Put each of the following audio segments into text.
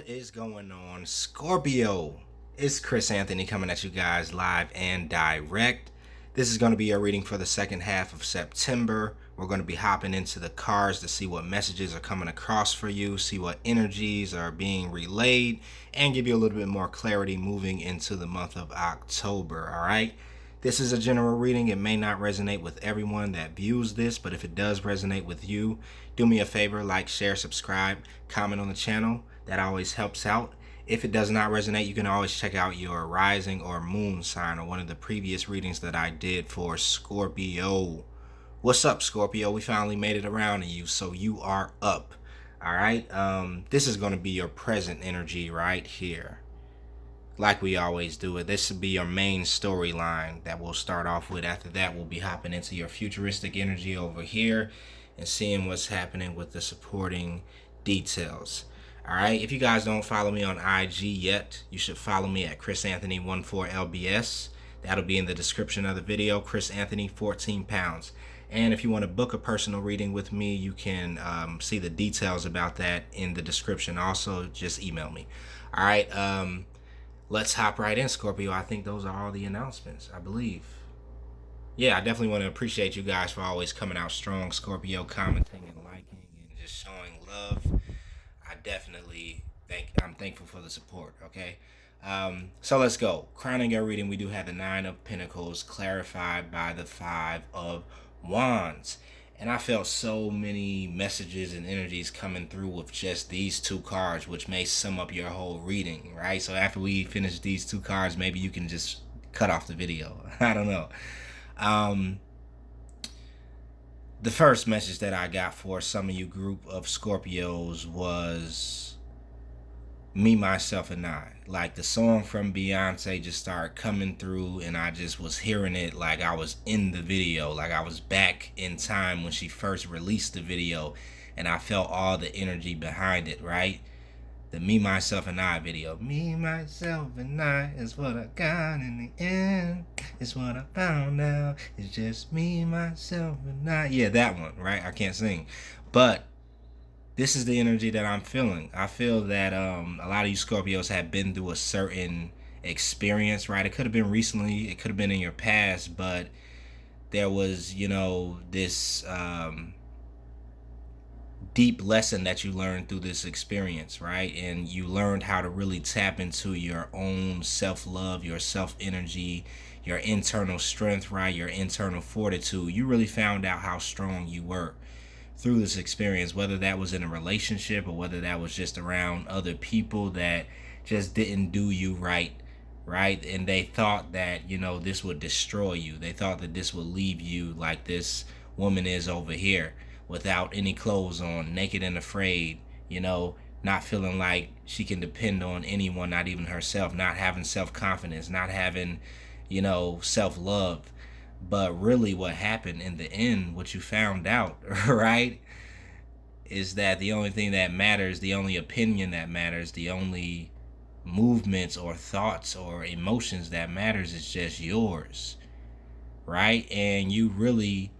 What is going on, Scorpio? It's Chris Anthony coming at you guys live and direct. This is going to be a reading for the second half of September. We're going to be hopping into the cards to see what messages are coming across for you, see what energies are being relayed, and give you a little bit more clarity moving into the month of October, all right? This is a general reading. It may not resonate with everyone that views this, but if it does resonate with you, do me a favor, like, share, subscribe, comment on the channel. That always helps out. If it does not resonate, you can always check out your rising or moon sign or one of the previous readings that I did for Scorpio. What's up, Scorpio? We finally made it around to you, so you are up. All right. This is going to be your present energy right here. Like we always do it. This will be your main storyline that we'll start off with. After that, we'll be hopping into your futuristic energy over here and seeing what's happening with the supporting details. All right, if you guys don't follow me on IG yet, you should follow me at chrisanthony14lbs. That'll be in the description of the video. Chris Anthony, 14 pounds. And if you want to book a personal reading with me, you can see the details about that in the description. Also, just email me. All right, let's hop right in, Scorpio. I think those are all the announcements, I believe. Yeah, I definitely want to appreciate you guys for always coming out strong, Scorpio, commenting and liking and just showing love. I'm thankful for the support, okay? So let's go. Crowning your reading, we do have the 9 of Pentacles clarified by the 5 of Wands. And I felt so many messages and energies coming through with just these two cards, which may sum up your whole reading, right? So after we finish these two cards, maybe you can just cut off the video. I don't know. The first message that I got for some of you group of Scorpios was me, myself, and I. Like the song from Beyonce just started coming through and I just was hearing it like I was in the video. Like I was back in time when she first released the video and I felt all the energy behind it, right? The Me, Myself, and I video. Me, myself, and I is what I got in the end. It's what I found out. It's just me, myself, and I. Yeah, that one, right? I can't sing. But this is the energy that I'm feeling. I feel that a lot of you Scorpios have been through a certain experience, right? It could have been recently. It could have been in your past. But there was, this deep lesson that you learned through this experience, right? And you learned how to really tap into your own self-love, your self-energy, your internal strength, right? Your internal fortitude. You really found out how strong you were through this experience, whether that was in a relationship or whether that was just around other people that just didn't do you right? And they thought that, this would destroy you. They thought that this would leave you like this woman is over here, without any clothes on, naked and afraid, not feeling like she can depend on anyone, not even herself, not having self-confidence, not having, self-love. But really what happened in the end, what you found out, right, is that the only thing that matters, the only opinion that matters, the only movements or thoughts or emotions that matters is just yours, right? And you really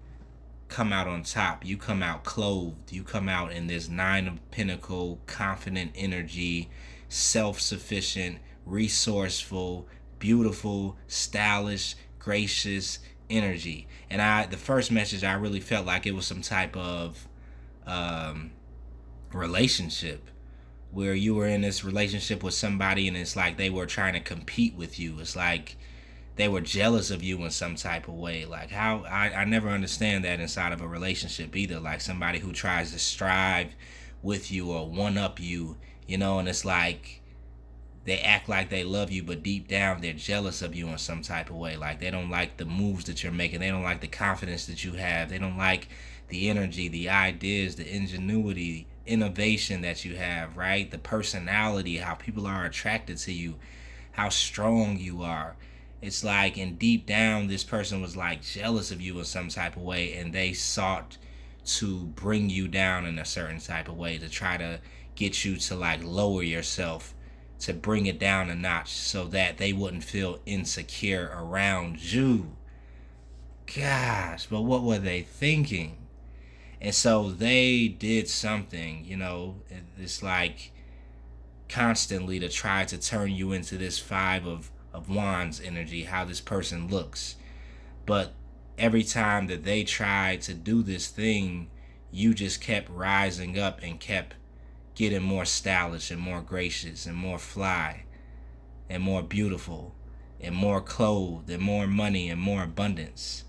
come out on top. You come out clothed. You come out in this 9 of Pentacles, confident energy, self-sufficient, resourceful, beautiful, stylish, gracious energy. And the first message, I really felt like it was some type of relationship where you were in this relationship with somebody and it's like they were trying to compete with you. It's like they were jealous of you in some type of way. Like how I never understand that inside of a relationship either. Like somebody who tries to strive with you or one up you, and it's like they act like they love you, but deep down they're jealous of you in some type of way. Like they don't like the moves that you're making. They don't like the confidence that you have. They don't like the energy, the ideas, the ingenuity, innovation that you have, right? The personality, how people are attracted to you, how strong you are. It's like, and deep down, this person was like jealous of you in some type of way, and they sought to bring you down in a certain type of way to try to get you to like lower yourself, to bring it down a notch so that they wouldn't feel insecure around you. Gosh, but what were they thinking? And so they did something, it's like constantly to try to turn you into this Five of Wands energy, how this person looks. But every time that they tried to do this thing, you just kept rising up and kept getting more stylish and more gracious and more fly and more beautiful and more clothed and more money and more abundance.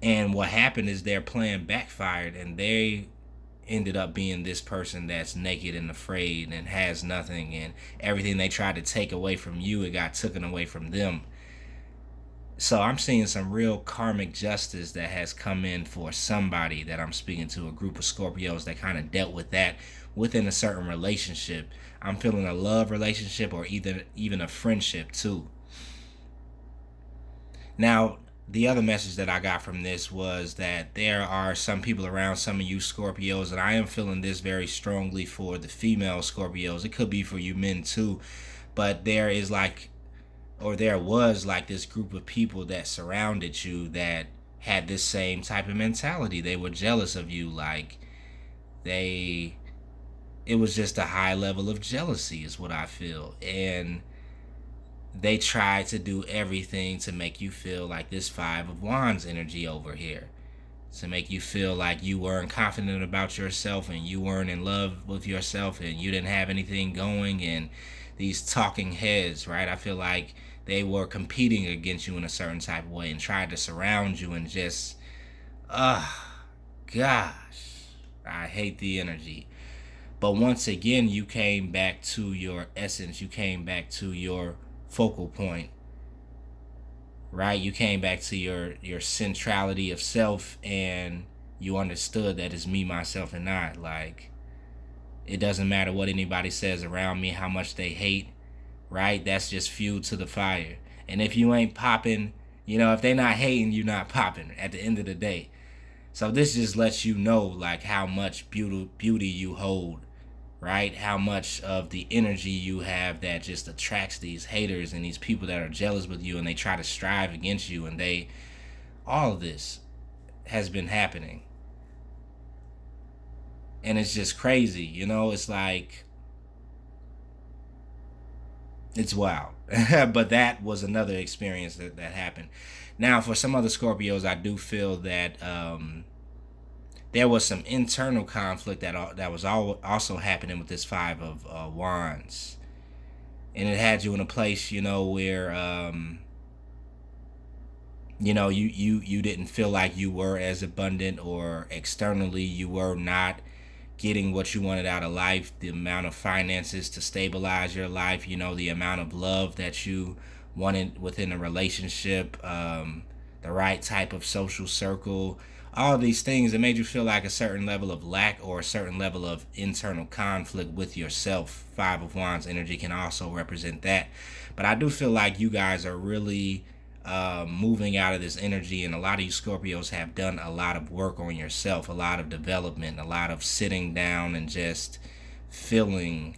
And what happened is their plan backfired, and they ended up being this person that's naked and afraid and has nothing, and everything they tried to take away from you, it got taken away from them. So I'm seeing some real karmic justice that has come in for somebody that I'm speaking to, a group of Scorpios that kind of dealt with that within a certain relationship. I'm feeling a love relationship or even a friendship too. Now, the other message that I got from this was that there are some people around some of you Scorpios, and I am feeling this very strongly for the female Scorpios. It could be for you men too, but there was like this group of people that surrounded you that had this same type of mentality. They were jealous of you. Like it was just a high level of jealousy is what I feel. And they tried to do everything to make you feel like this Five of Wands energy over here, to make you feel like you weren't confident about yourself and you weren't in love with yourself and you didn't have anything going. And these talking heads, right? I feel like they were competing against you in a certain type of way and tried to surround you and just, gosh, I hate the energy. But once again, you came back to your essence. You came back to your focal point, right? You came back to your centrality of self, and you understood that it's me, myself, and I. Like, it doesn't matter what anybody says around me, how much they hate, right? That's just fuel to the fire. And if you ain't popping, if they're not hating, you're not popping at the end of the day. So this just lets you know like how much beauty you hold, right? How much of the energy you have that just attracts these haters and these people that are jealous with you, and they try to strive against you, and all of this has been happening. And it's just crazy, it's like, it's wild. But that was another experience that happened. Now, for some other Scorpios, I do feel that there was some internal conflict that was also happening with this Five of Wands. And it had you in a place, where, you didn't feel like you were as abundant, or externally you were not getting what you wanted out of life, the amount of finances to stabilize your life, the amount of love that you wanted within a relationship, the right type of social circle, all these things that made you feel like a certain level of lack or a certain level of internal conflict with yourself. Five of Wands energy can also represent that. But I do feel like you guys are really moving out of this energy, and a lot of you Scorpios have done a lot of work on yourself, a lot of development, a lot of sitting down and just feeling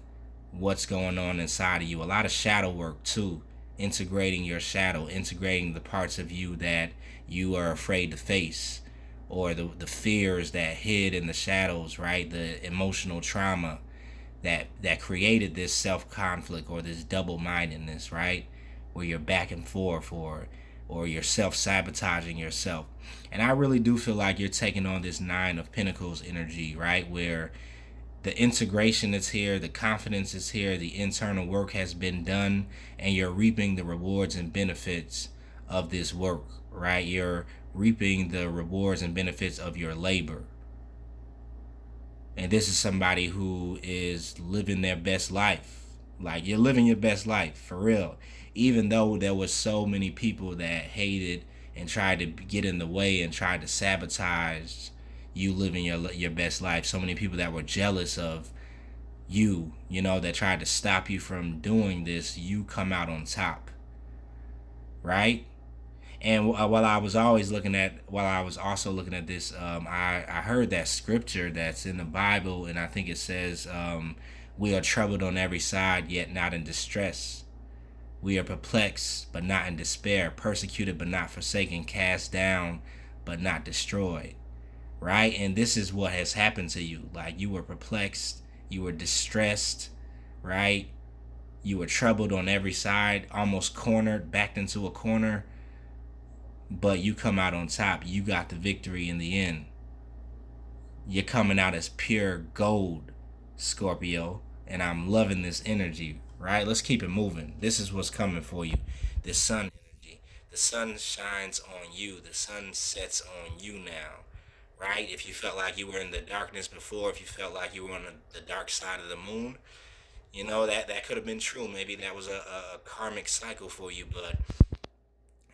what's going on inside of you, a lot of shadow work too, integrating your shadow, integrating the parts of you that you are afraid to face, or the fears that hid in the shadows, right? The emotional trauma that created this self-conflict or this double-mindedness, right? Where you're back and forth, or you're self-sabotaging yourself. And I really do feel like you're taking on this Nine of Pentacles energy, right? Where the integration is here, the confidence is here, the internal work has been done, and you're reaping the rewards and benefits of this work, right? You're reaping the rewards and benefits of your labor. And this is somebody who is living their best life. Like, you're living your best life, for real. Even though there was so many people that hated and tried to get in the way and tried to sabotage you living your best life. So many people that were jealous of you, that tried to stop you from doing this. You come out on top, right? And while I was also looking at this, I heard that scripture that's in the Bible, and I think it says, we are troubled on every side, yet not in distress. We are perplexed, but not in despair, persecuted, but not forsaken, cast down, but not destroyed, right? And this is what has happened to you. Like, you were perplexed, you were distressed, right? You were troubled on every side, almost cornered, backed into a corner, but you come out on top. You got the victory in the end. You're coming out as pure gold, Scorpio, and I'm loving this energy, right? Let's keep it moving. This is what's coming for you. The sun energy. The sun shines on you. The sun sets on you now, right? If you felt like you were in the darkness before, if you felt like you were on the dark side of the moon, you know, that could have been true. Maybe that was a karmic cycle for you, but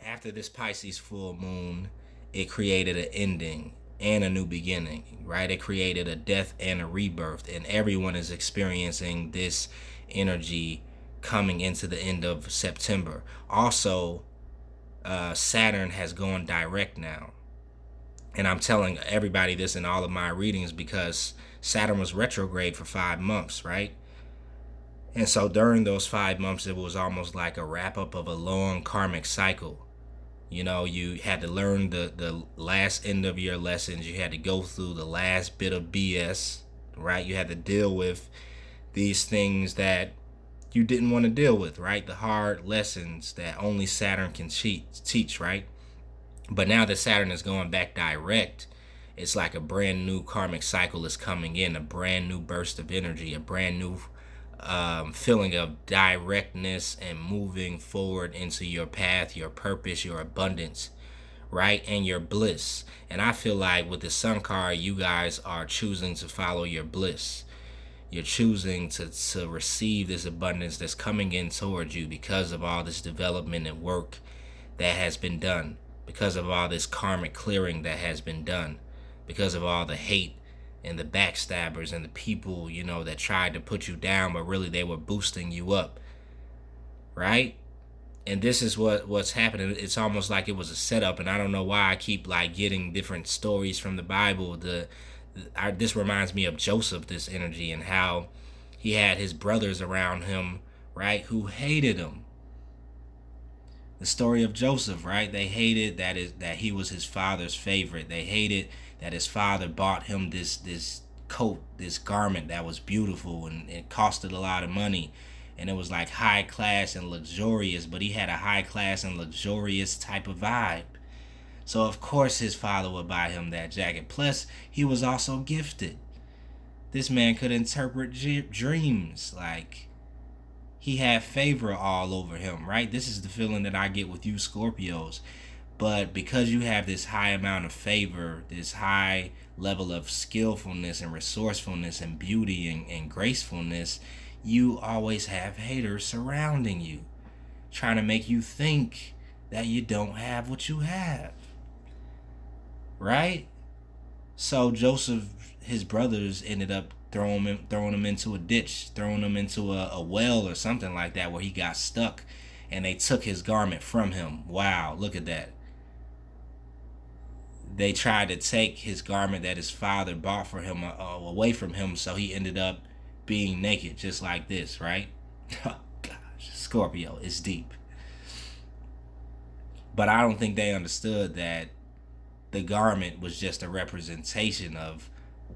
after this Pisces full moon, it created an ending and a new beginning, right? It created a death and a rebirth, and everyone is experiencing this energy coming into the end of September. Also, Saturn has gone direct now. And I'm telling everybody this in all of my readings because Saturn was retrograde for 5 months, right? And so during those 5 months, it was almost like a wrap up of a long karmic cycle. You know, you had to learn the last end of your lessons. You had to go through the last bit of BS, right? You had to deal with these things that you didn't want to deal with, right? The hard lessons that only Saturn can teach, right? But now that Saturn is going back direct, it's like a brand new karmic cycle is coming in, a brand new burst of energy, a brand new feeling of directness and moving forward into your path, your purpose, your abundance, right? And your bliss. And I feel like with the Sun card, you guys are choosing to follow your bliss. You're choosing to receive this abundance that's coming in towards you because of all this development and work that has been done, because of all this karmic clearing that has been done, because of all the hate and the backstabbers and the people, you know, that tried to put you down, but really they were boosting you up, right? And this is what's happening. It's almost like it was a setup, and I don't know why I keep like getting different stories from the Bible. This reminds me of Joseph, this energy, and how he had his brothers around him, right, who hated him. The story of Joseph, right? They hated that he was his father's favorite. They hated that his father bought him this coat, this garment that was beautiful, and it costed a lot of money, and it was like high class and luxurious, but he had a high class and luxurious type of vibe. So of course his father would buy him that jacket. Plus he was also gifted. This man could interpret dreams. Like, he had favor all over him, right? This is the feeling that I get with you Scorpios. But because you have this high amount of favor, this high level of skillfulness and resourcefulness and beauty and gracefulness, you always have haters surrounding you, trying to make you think that you don't have what you have, right? So Joseph, his brothers ended up throwing him into a ditch, throwing him into a well or something like that, where he got stuck, and they took his garment from him. Wow, look at that. They tried to take his garment that his father bought for him away from him, so he ended up being naked, just like this, right? Oh gosh, Scorpio, it's deep. But I don't think they understood that the garment was just a representation of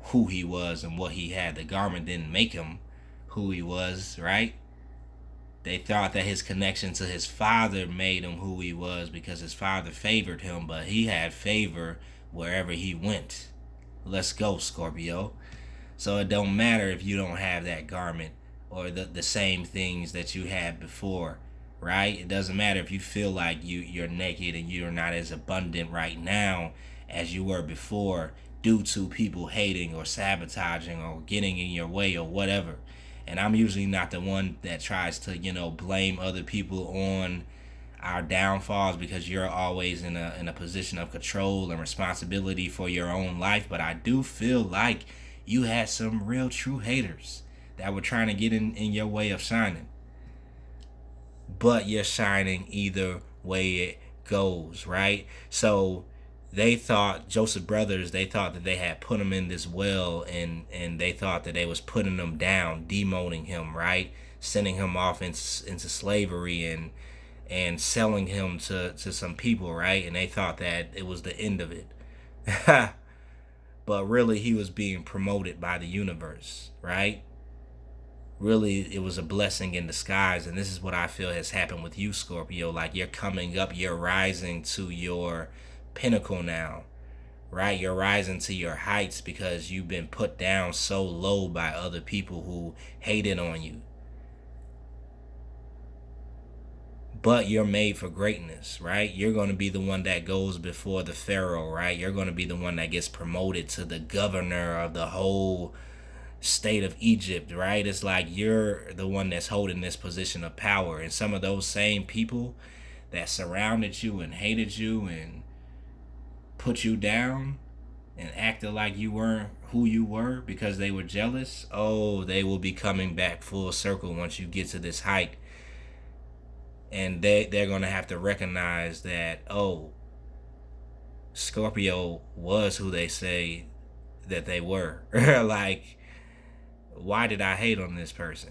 who he was and what he had. The garment didn't make him who he was, right? They thought that his connection to his father made him who he was because his father favored him, but he had favor wherever he went. Let's go, Scorpio. So it don't matter if you don't have that garment or the same things that you had before, right? It doesn't matter if you feel like you're naked and you're not as abundant right now as you were before due to people hating or sabotaging or getting in your way or whatever. And I'm usually not the one that tries to, blame other people on our downfalls, because you're always in a position of control and responsibility for your own life. But I do feel like you had some real true haters that were trying to get in your way of shining. But you're shining either way it goes, right? So they thought, Joseph brothers, they thought that they had put him in this well, and they thought that they was putting him down, demoting him, right? Sending him off into slavery and selling him to some people, right? And they thought that it was the end of it. But really he was being promoted by the universe, right? really it was a blessing in disguise. And this is what I feel has happened with you, Scorpio. Like, you're coming up, you're rising to your pinnacle now, right? You're rising to your heights because you've been put down so low by other people who hated on you. But you're made for greatness, right? You're going to be the one that goes before the pharaoh, right? You're going to be the one that gets promoted to the governor of the whole state of Egypt, right? It's like you're the one that's holding this position of power. And some of those same people that surrounded you and hated you and put you down and acted like you weren't who you were because they were jealous, oh, they will be coming back full circle once you get to this height. And they're going to have to recognize that, oh, Scorpio was who they say that they were. Like, why did I hate on this person?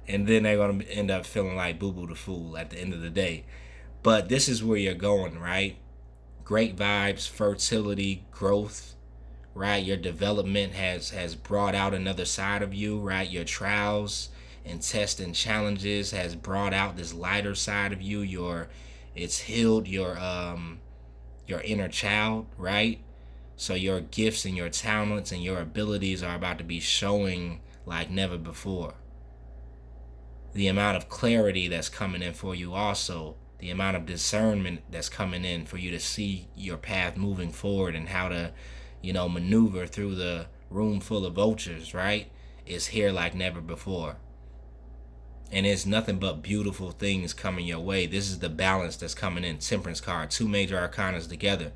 And then they're going to end up feeling like Boo Boo the Fool at the end of the day. But this is where you're going, right? Great vibes, fertility, growth, right? Your development has brought out another side of you, right? Your trials and tests and challenges has brought out this lighter side of you. It's healed your inner child, right? So your gifts and your talents and your abilities are about to be showing like never before. The amount of clarity that's coming in for you also, the amount of discernment that's coming in for you to see your path moving forward and how to, maneuver through the room full of vultures, right? Is here like never before. And it's nothing but beautiful things coming your way. This is the balance that's coming in. Temperance card, two major arcanas together.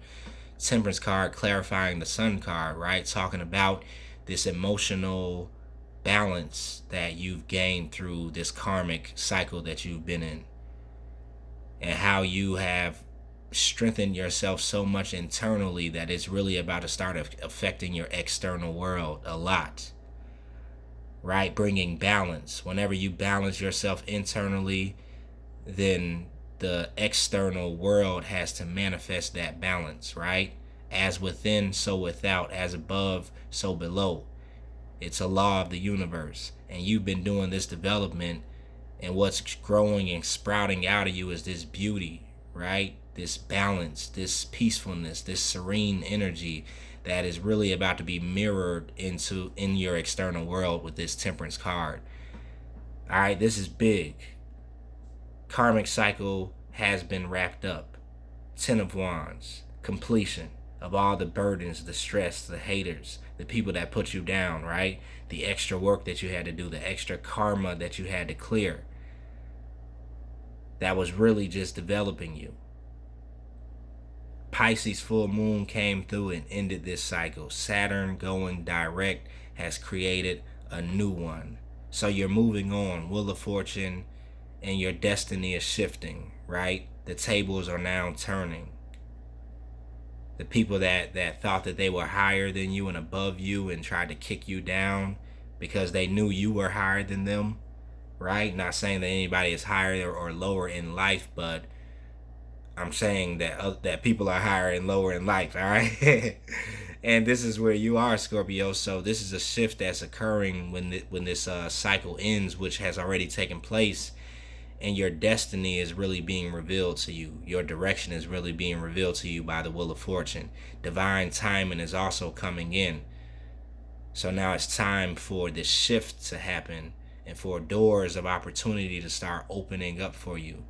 Temperance card clarifying the Sun card, right? Talking about this emotional balance that you've gained through this karmic cycle that you've been in. And how you have strengthened yourself so much internally that it's really about to start affecting your external world a lot. Right? Bringing balance. Whenever you balance yourself internally, then the external world has to manifest that balance, right? As within, so without. As above, so below. It's a law of the universe. And you've been doing this development, and what's growing and sprouting out of you is this beauty, right? This balance, this peacefulness, this serene energy that is really about to be mirrored in your external world with this Temperance card. All right, this is big. Karmic cycle has been wrapped up. 10 of Wands, completion of all the burdens, the stress, the haters, the people that put you down, right? The extra work that you had to do, the extra karma that you had to clear. That was really just developing you. Pisces full moon came through and ended this cycle. Saturn going direct has created a new one. So you're moving on. Wheel of Fortune and your destiny is shifting, right? The tables are now turning. The people that thought that they were higher than you and above you and tried to kick you down because they knew you were higher than them, right? Not saying that anybody is higher or lower in life, but I'm saying that people are higher and lower in life, all right? And this is where you are, Scorpio. So this is a shift that's occurring when this cycle ends, which has already taken place, and your destiny is really being revealed to you. Your direction is really being revealed to you by the Wheel of Fortune. Divine timing is also coming in. So now it's time for this shift to happen and for doors of opportunity to start opening up for you.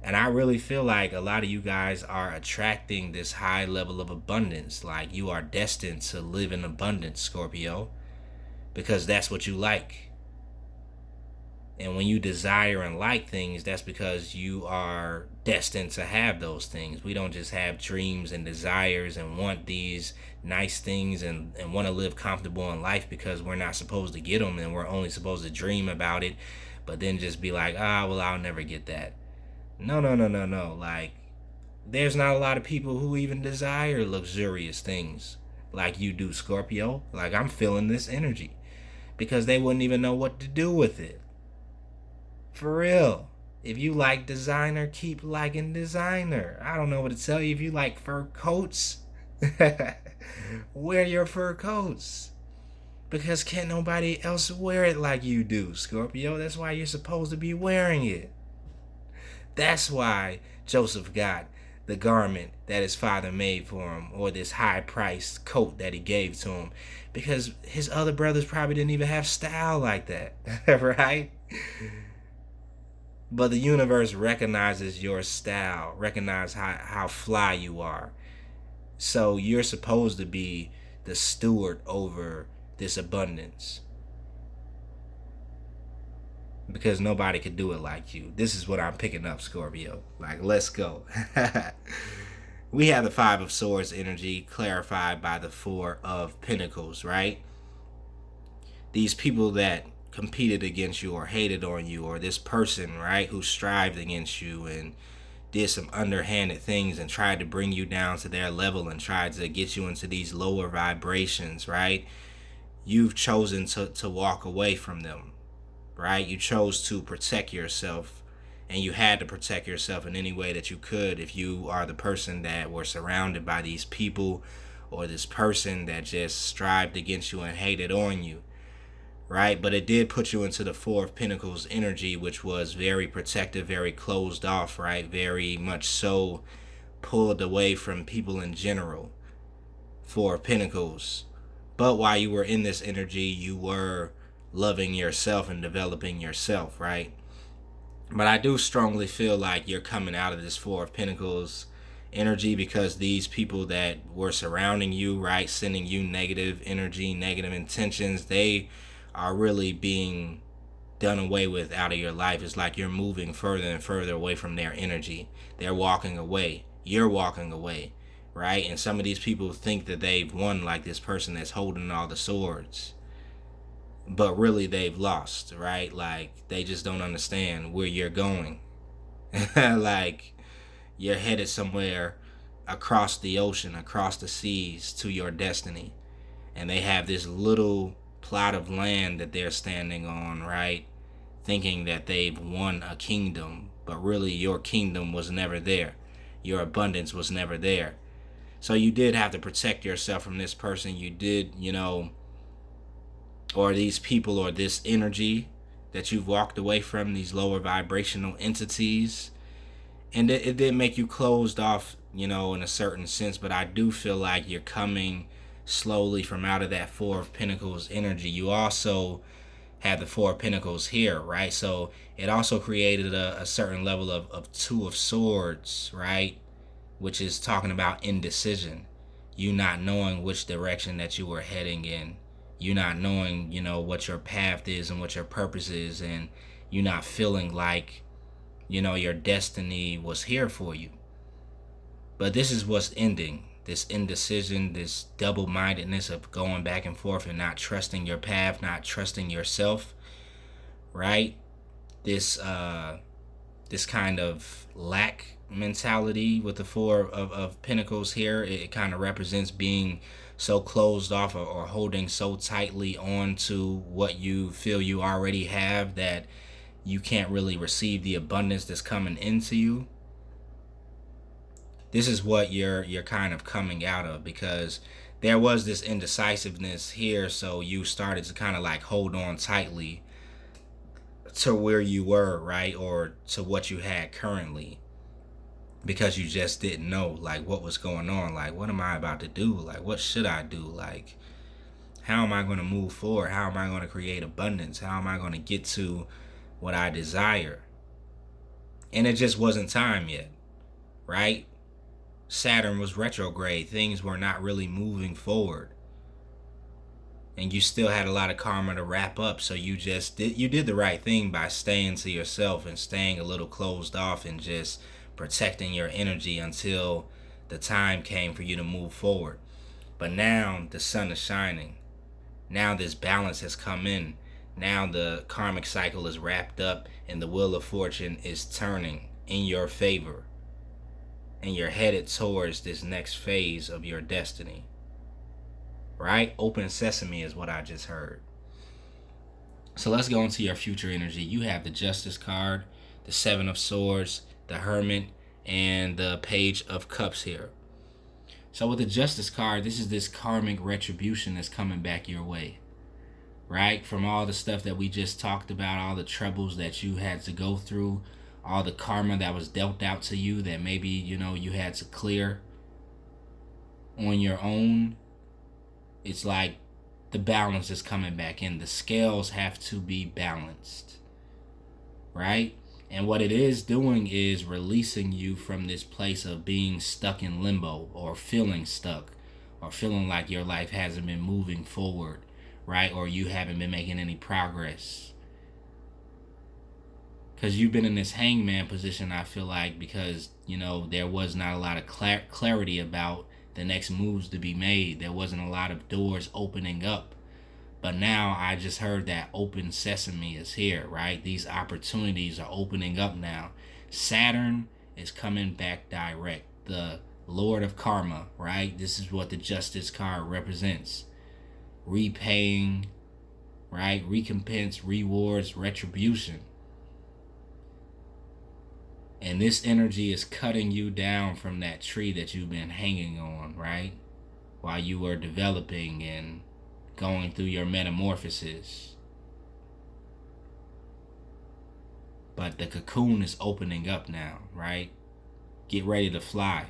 And I really feel like a lot of you guys are attracting this high level of abundance. Like, you are destined to live in abundance, Scorpio, because that's what you like. And when you desire and like things, that's because you are destined to have those things. We don't just have dreams and desires and want these nice things and want to live comfortable in life because we're not supposed to get them and we're only supposed to dream about it, but then just be like, well, I'll never get that. No. Like, there's not a lot of people who even desire luxurious things like you do, Scorpio. Like, I'm feeling this energy because they wouldn't even know what to do with it. For real. If you like designer, keep liking designer. I don't know what to tell you. If you like fur coats, wear your fur coats. Because can't nobody else wear it like you do, Scorpio. That's why you're supposed to be wearing it. That's why Joseph got the garment that his father made for him, or this high-priced coat that he gave to him, because his other brothers probably didn't even have style like that, right? But the universe recognizes your style, recognize how fly you are. So you're supposed to be the steward over this abundance, because nobody could do it like you. This is what I'm picking up, Scorpio. Like, let's go. We have the Five of Swords energy clarified by the Four of Pentacles, right? These people that competed against you or hated on you, or this person, right, who strived against you and did some underhanded things and tried to bring you down to their level and tried to get you into these lower vibrations, right? You've chosen to walk away from them, right? You chose to protect yourself, and you had to protect yourself in any way that you could if you are the person that were surrounded by these people, or this person that just strived against you and hated on you, right? But it did put you into the Four of Pentacles energy, which was very protective, very closed off, right? Very much so pulled away from people in general. Four of Pentacles. But while you were in this energy, you were loving yourself and developing yourself, right? But I do strongly feel like you're coming out of this Four of Pentacles energy, because these people that were surrounding you, right, sending you negative energy, negative intentions, they are really being done away with out of your life. It's like you're moving further and further away from their energy. They're walking away. You're walking away, right? And some of these people think that they've won, like this person that's holding all the swords. But really they've lost, right? Like, they just don't understand where you're going. Like, you're headed somewhere across the ocean, across the seas, to your destiny. And they have this little plot of land that they're standing on, right? Thinking that they've won a kingdom. But really, your kingdom was never there. Your abundance was never there. So you did have to protect yourself from this person. You did, or these people, or this energy that you've walked away from, these lower vibrational entities. And it did make you closed off, in a certain sense. But I do feel like you're coming slowly from out of that Four of Pentacles energy. You also have the Four of Pentacles here, right? So it also created a certain level of Two of Swords, right? Which is talking about indecision. You not knowing which direction that you were heading in. You not knowing, what your path is and what your purpose is. And you not feeling like, your destiny was here for you. But this is what's ending. This indecision, this double-mindedness of going back and forth and not trusting your path, not trusting yourself, right? This kind of lack mentality with the Four of Pentacles here, it kind of represents being so closed off, or holding so tightly on to what you feel you already have, that you can't really receive the abundance that's coming into you. This is what you're kind of coming out of, because there was this indecisiveness here, so you started to kind of like hold on tightly to where you were, right? Or to what you had currently, because you just didn't know like what was going on. Like, what am I about to do? Like, what should I do? Like, how am I going to move forward? How am I going to create abundance? How am I going to get to what I desire? And it just wasn't time yet, right? Saturn was retrograde. Things were not really moving forward. And you still had a lot of karma to wrap up. So you did the right thing by staying to yourself and staying a little closed off and just protecting your energy until the time came for you to move forward. But now the sun is shining. Now this balance has come in. Now the karmic cycle is wrapped up and the wheel of fortune is turning in your favor. And you're headed towards this next phase of your destiny. Right? Open sesame is what I just heard. So let's go into your future energy. You have the Justice card, the Seven of Swords, the Hermit, and the Page of Cups here. So with the Justice card, this is this karmic retribution that's coming back your way. right? From all the stuff that we just talked about, all the troubles that you had to go through, all the karma that was dealt out to you that maybe, you had to clear on your own. It's like the balance is coming back in. The scales have to be balanced, right? And what it is doing is releasing you from this place of being stuck in limbo, or feeling stuck, or feeling like your life hasn't been moving forward, right? Or you haven't been making any progress. Because you've been in this hangman position, I feel like, because, there was not a lot of clarity about the next moves to be made. There wasn't a lot of doors opening up. But now I just heard that open sesame is here, right? These opportunities are opening up now. Saturn is coming back direct. The Lord of Karma, right? This is what the Justice card represents. Repaying, right? Recompense, rewards, retribution. And this energy is cutting you down from that tree that you've been hanging on, right? While you were developing and going through your metamorphosis. But the cocoon is opening up now, right? Get ready to fly.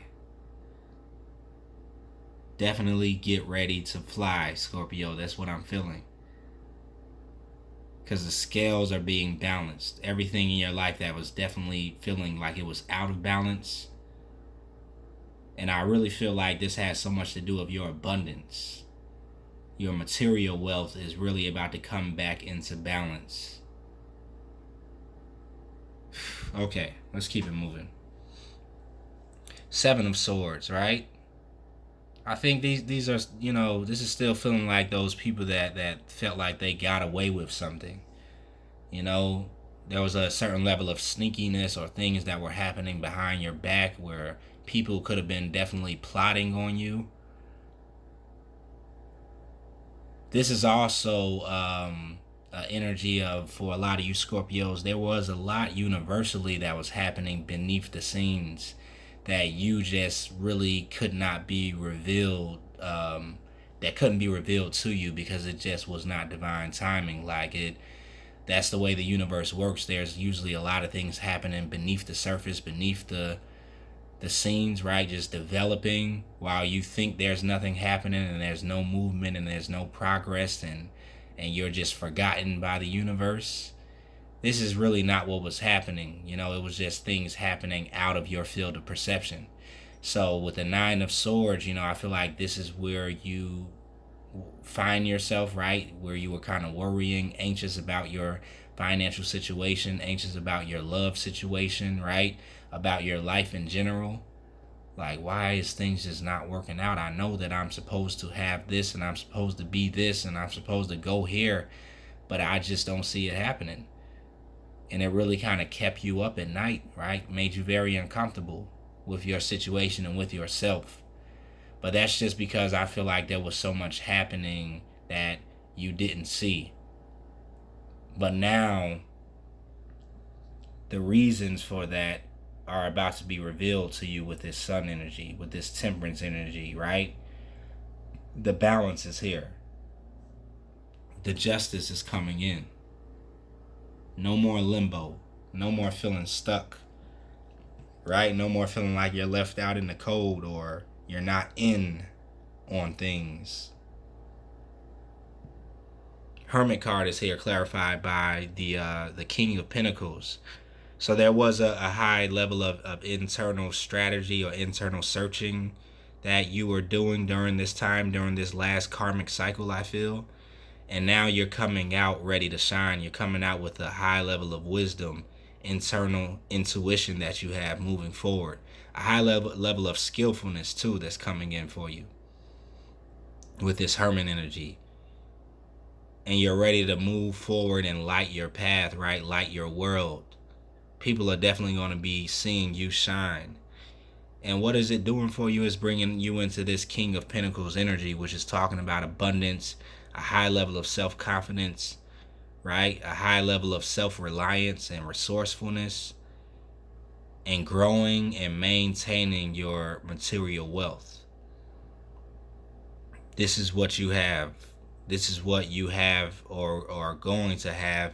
Definitely get ready to fly, Scorpio. That's what I'm feeling. Because the scales are being balanced. Everything in your life that was definitely feeling like it was out of balance. And I really feel like this has so much to do with your abundance. Your material wealth is really about to come back into balance. Okay, let's keep it moving. Seven of Swords, right? I think these are, this is still feeling like those people that felt like they got away with something. There was a certain level of sneakiness or things that were happening behind your back where people could have been definitely plotting on you. This is also energy of, for a lot of you Scorpios, there was a lot universally that was happening beneath the scenes that you just really could not be revealed, that couldn't be revealed to you because it just was not divine timing. That's the way the universe works. There's usually a lot of things happening beneath the surface, beneath the scenes, right? Just developing while you think there's nothing happening and there's no movement and there's no progress and you're just forgotten by the universe. This is really not what was happening. It was just things happening out of your field of perception. So with the Nine of Swords, I feel like this is where you find yourself, right? Where you were kind of worrying, anxious about your financial situation, anxious about your love situation, right? About your life in general. Like, why is things just not working out? I know that I'm supposed to have this and I'm supposed to be this and I'm supposed to go here, but I just don't see it happening. And it really kind of kept you up at night, right? Made you very uncomfortable with your situation and with yourself. But that's just because I feel like there was so much happening that you didn't see. But now, the reasons for that are about to be revealed to you with this sun energy, with this temperance energy, right? The balance is here. The justice is coming in. No more limbo. No more feeling stuck, right? No more feeling like you're left out in the cold or you're not in on things. Hermit card is here, clarified by the King of Pentacles. So there was a high level of internal strategy or internal searching that you were doing during this time, during this last karmic cycle, I feel. And now you're coming out ready to shine. You're coming out with a high level of wisdom, internal intuition that you have moving forward. A high level of skillfulness, too, that's coming in for you with this Hermit energy. And you're ready to move forward and light your path, right? Light your world. People are definitely going to be seeing you shine. And what is it doing for you is bringing you into this King of Pentacles energy, which is talking about abundance, a high level of self-confidence, right? A high level of self-reliance and resourcefulness, and growing and maintaining your material wealth. This is what you have This is what you have or are going to have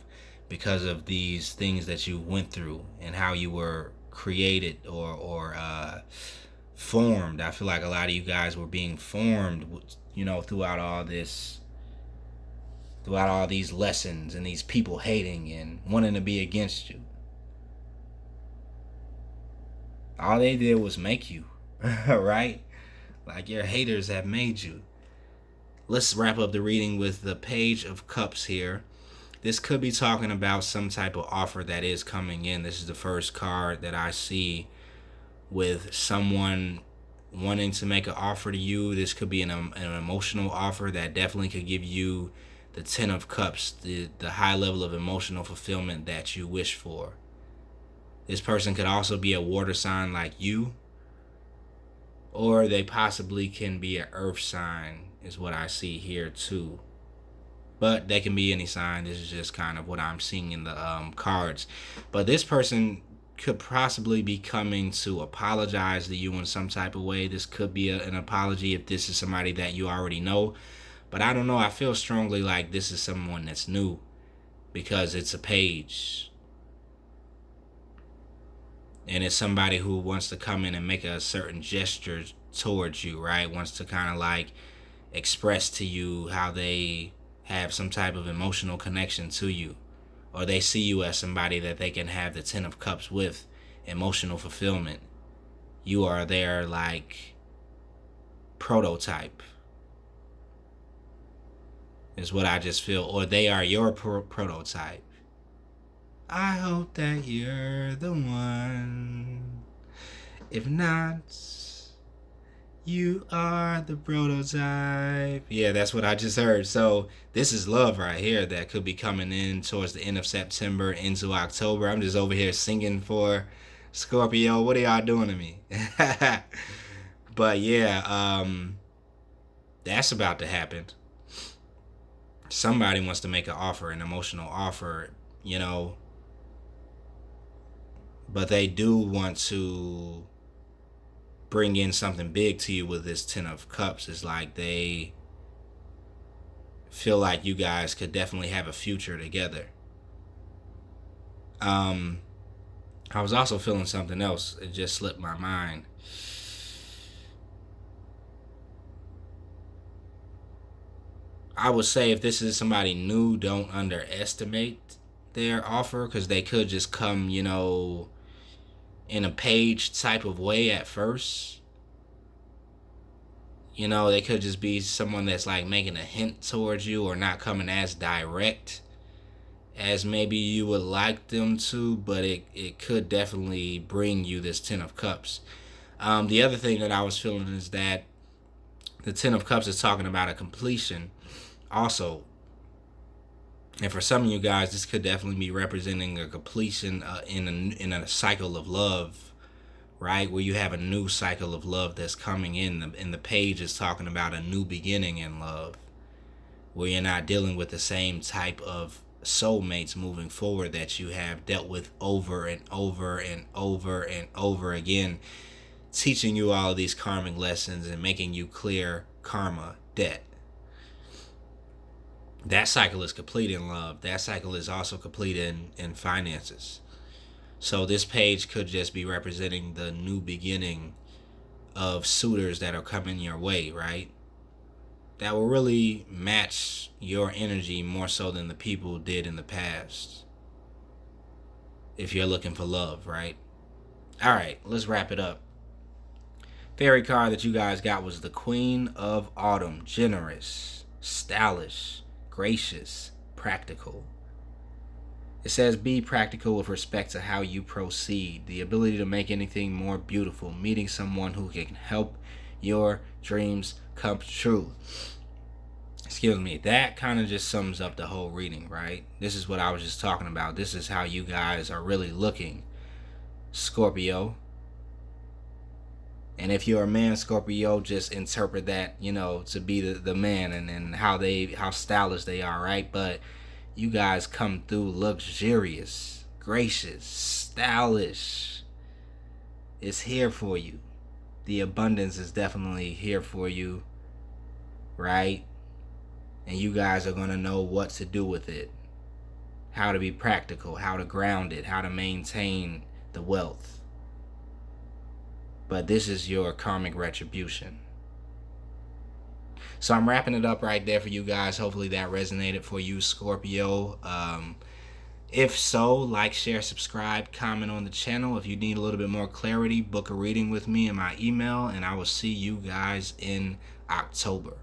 because of these things that you went through and how you were created or formed. I feel like a lot of you guys were being formed, throughout all this, throughout all these lessons and these people hating and wanting to be against you. All they did was make you, right? Like your haters have made you. Let's wrap up the reading with the Page of Cups here. This could be talking about some type of offer that is coming in. This is the first card that I see with someone wanting to make an offer to you. This could be an emotional offer that definitely could give you the Ten of Cups, the high level of emotional fulfillment that you wish for. This person could also be a water sign like you, or they possibly can be an earth sign, is what I see here too. But they can be any sign. This is just kind of what I'm seeing in the cards. But this person could possibly be coming to apologize to you in some type of way. This could be an apology if this is somebody that you already know. But I don't know. I feel strongly like this is someone that's new because it's a page. And it's somebody who wants to come in and make a certain gesture towards you, right? Wants to kind of like express to you how they have some type of emotional connection to you. Or they see you as somebody that they can have the Ten of Cups with, emotional fulfillment. You are their like prototype, is what I just feel. Or they are your prototype. I hope that you're the one. If not, you are the prototype. Yeah, that's what I just heard. So this is love right here that could be coming in towards the end of September into October. I'm just over here singing for Scorpio. What are y'all doing to me? But yeah, that's about to happen. Somebody wants to make an offer, an emotional offer, but they do want to bring in something big to you with this Ten of Cups. It's like they feel like you guys could definitely have a future together. I was also feeling something else. It just slipped my mind. I would say if this is somebody new, don't underestimate their offer, because they could just come, in a page type of way at first. They could just be someone that's like making a hint towards you or not coming as direct as maybe you would like them to, but it could definitely bring you this Ten of Cups. The other thing that I was feeling is that the Ten of Cups is talking about a completion also. And for some of you guys, this could definitely be representing a completion in a cycle of love, right? Where you have a new cycle of love that's coming in. And the page is talking about a new beginning in love, where you're not dealing with the same type of soulmates moving forward that you have dealt with over and over and over and over again, teaching you all of these karmic lessons and making you clear karma debt. That cycle is complete in love. That cycle is also complete in finances. So this page could just be representing the new beginning of suitors that are coming your way, right? That will really match your energy more so than the people did in the past. If you're looking for love, right? All right, let's wrap it up. Fairy card that you guys got was the Queen of Autumn. Generous, stylish, gracious, practical. It says be practical with respect to how you proceed. The ability to make anything more beautiful. Meeting someone who can help your dreams come true. Excuse me. That kind of just sums up the whole reading, right? This is what I was just talking about. This is how you guys are really looking, Scorpio. And if you're a man, Scorpio, just interpret that, to be the man and how stylish they are, right? But you guys come through luxurious, gracious, stylish. It's here for you. The abundance is definitely here for you, right? and you guys are going to know what to do with it, how to be practical, how to ground it, how to maintain the wealth. But this is your karmic retribution. So I'm wrapping it up right there for you guys. Hopefully that resonated for you, Scorpio. If so, like, share, subscribe, comment on the channel. If you need a little bit more clarity, book a reading with me in my email, and I will see you guys in October.